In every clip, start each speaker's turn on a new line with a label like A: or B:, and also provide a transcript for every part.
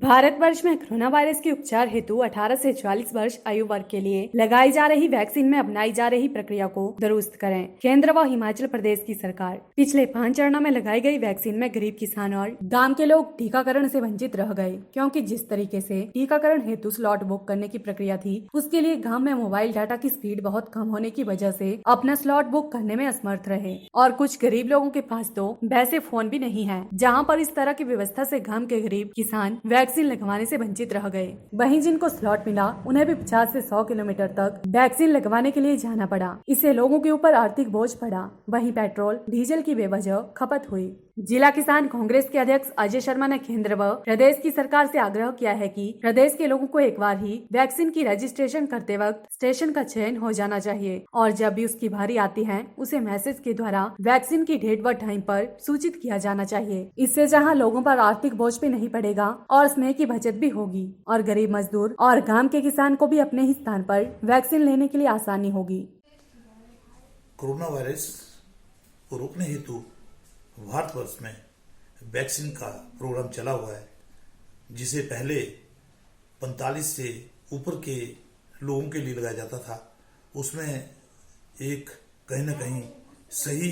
A: भारतवर्ष में corona virus के उपचार हेतु 18 से 44 वर्ष आयु वर्ग के लिए लगाई जा रही वैक्सीन में अपनाई जा रही प्रक्रिया को दुरुस्त करें। केंद्र व हिमाचल प्रदेश की सरकार पिछले 5 चरणों में लगाई गई वैक्सीन में गरीब किसान और गांव के लोग टीकाकरण से वंचित रह गए, क्योंकि जिस तरीके से टीकाकरण हेतु स्लॉट बुक करने की प्रक्रिया थी, उसके लिए गाँव में मोबाइल डाटा की स्पीड बहुत कम होने की वजह से अपना स्लॉट बुक करने में असमर्थ रहे। और कुछ गरीब लोगों के पास तो वैसे फोन भी नहीं है, जहाँ पर इस तरह की व्यवस्था से गाँव के गरीब किसान वैक्सीन लगवाने से वंचित रह गए। वहीं जिनको स्लॉट मिला, उन्हें भी 50 से 100 किलोमीटर तक वैक्सीन लगवाने के लिए जाना पड़ा। इससे लोगों के ऊपर आर्थिक बोझ पड़ा। वहीं पेट्रोल डीजल की बेवजह खपत हुई। जिला किसान कांग्रेस के अध्यक्ष अजय शर्मा ने केंद्र व प्रदेश की सरकार से आग्रह किया है कि प्रदेश के लोगों को एक बार ही वैक्सीन की रजिस्ट्रेशन करते वक्त स्टेशन का चयन हो जाना चाहिए और जब भी उसकी बारी आती है, उसे मैसेज के द्वारा वैक्सीन की डेट व टाइम पर सूचित किया जाना चाहिए। इससे जहां लोगों पर आर्थिक बोझ भी नहीं पड़ेगा और समय की बचत भी होगी और गरीब मजदूर और गांव के किसान को भी अपने ही स्थान पर वैक्सीन लेने के लिए आसानी होगी।
B: कोरोना वायरस को रोकने हेतु भारतवर्ष में वैक्सीन का प्रोग्राम चला हुआ है, जिसे पहले 45 से ऊपर के लोगों के लिए लगाया जाता था। उसमें एक कहीं ना कहीं सही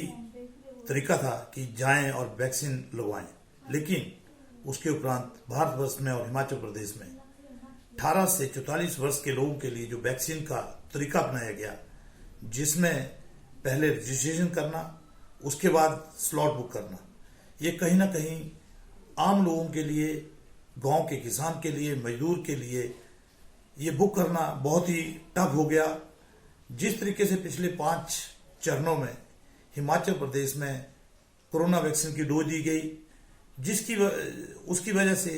B: तरीका था कि जाएं और वैक्सीन लगवाएं, लेकिन उसके उपरांत भारतवर्ष में और हिमाचल प्रदेश में 18 से 44 वर्ष के लोगों के लिए जो वैक्सीन का तरीका अपनाया गया, जिसमें पहले रजिस्ट्रेशन करना, उसके बाद स्लॉट बुक करना, ये कहीं ना कहीं आम लोगों के लिए, गांव के किसान के लिए, मजदूर के लिए ये बुक करना बहुत ही टफ हो गया। जिस तरीके से पिछले 5 चरणों में हिमाचल प्रदेश में कोरोना वैक्सीन की डोज दी गई, उसकी वजह से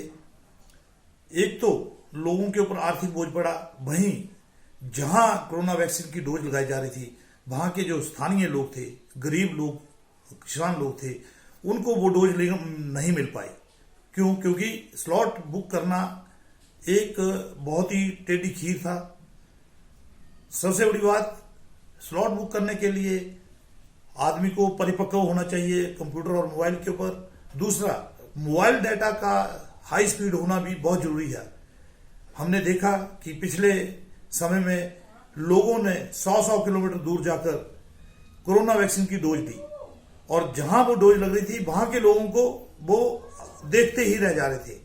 B: एक तो लोगों के ऊपर आर्थिक बोझ पड़ा, वहीं जहां कोरोना वैक्सीन की डोज लगाई जा रही थी, वहां के जो स्थानीय लोग थे, गरीब लोग, किसान लोग थे, उनको वो डोज नहीं मिल पाई। क्यों? क्योंकि स्लॉट बुक करना एक बहुत ही टेढ़ी खीर था। सबसे बड़ी बात, स्लॉट बुक करने के लिए आदमी को परिपक्व होना चाहिए कंप्यूटर और मोबाइल के ऊपर। दूसरा, मोबाइल डाटा का हाई स्पीड होना भी बहुत जरूरी है। हमने देखा कि पिछले समय में लोगों ने 100-100 किलोमीटर दूर जाकर कोरोना वैक्सीन की डोज दी और जहां वो डोज लग रही थी, वहां के लोगों को वो देखते ही रह जा रहे थे,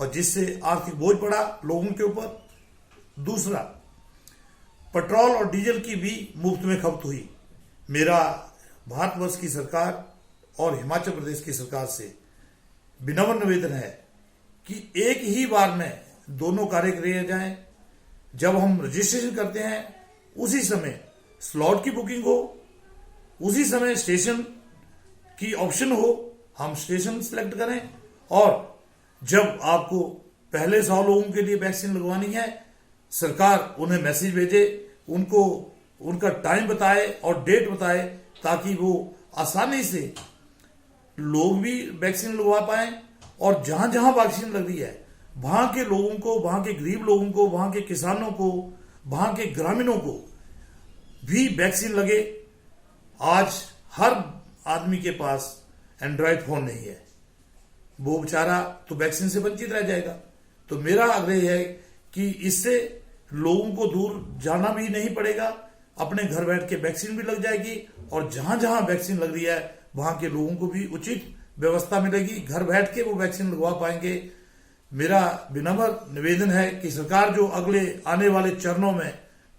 B: और जिससे आर्थिक बोझ पड़ा लोगों के ऊपर। दूसरा, पेट्रोल और डीजल की भी मुफ्त में खपत हुई। मेरा भारतवर्ष की सरकार और हिमाचल प्रदेश की सरकार से विनम्र निवेदन है कि एक ही बार में दोनों कार्य किए जाएं। जब हम रजिस्ट्रेशन करते हैं, उसी समय स्लॉट की बुकिंग हो, उसी समय स्टेशन की ऑप्शन हो, हम स्टेशन सिलेक्ट करें, और जब आपको पहले 100 लोगों के लिए वैक्सीन लगवानी है, सरकार उन्हें मैसेज भेजे, उनको उनका टाइम बताए और डेट बताए, ताकि वो आसानी से लोग भी वैक्सीन लगवा पाए और जहां जहां वैक्सीन लग रही है, वहां के लोगों को, वहां के गरीब लोगों को, वहां के किसानों को, वहां के ग्रामीणों को भी वैक्सीन लगे। आज हर आदमी के पास एंड्रॉयड फोन नहीं है, वो बेचारा तो वैक्सीन से वंचित रह जाएगा। तो मेरा आग्रह है कि इससे लोगों को दूर जाना भी नहीं पड़ेगा, अपने घर बैठ के वैक्सीन भी लग जाएगी, और जहां जहां वैक्सीन लग रही है, वहां के लोगों को भी उचित व्यवस्था मिलेगी, घर बैठ के वो वैक्सीन लगवा पाएंगे। मेरा विनम्र निवेदन है कि सरकार जो अगले आने वाले चरणों में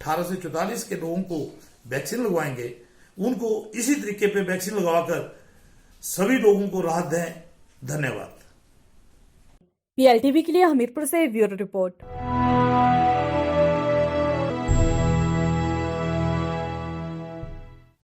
B: 18 से 44 के लोगों को वैक्सीन लगवाएंगे, उनको इसी तरीके पे वैक्सीन लगवाकर सभी लोगों को राहत दें। धन्यवाद।
A: PLTV के लिए हमीरपुर से ब्यूरो रिपोर्ट।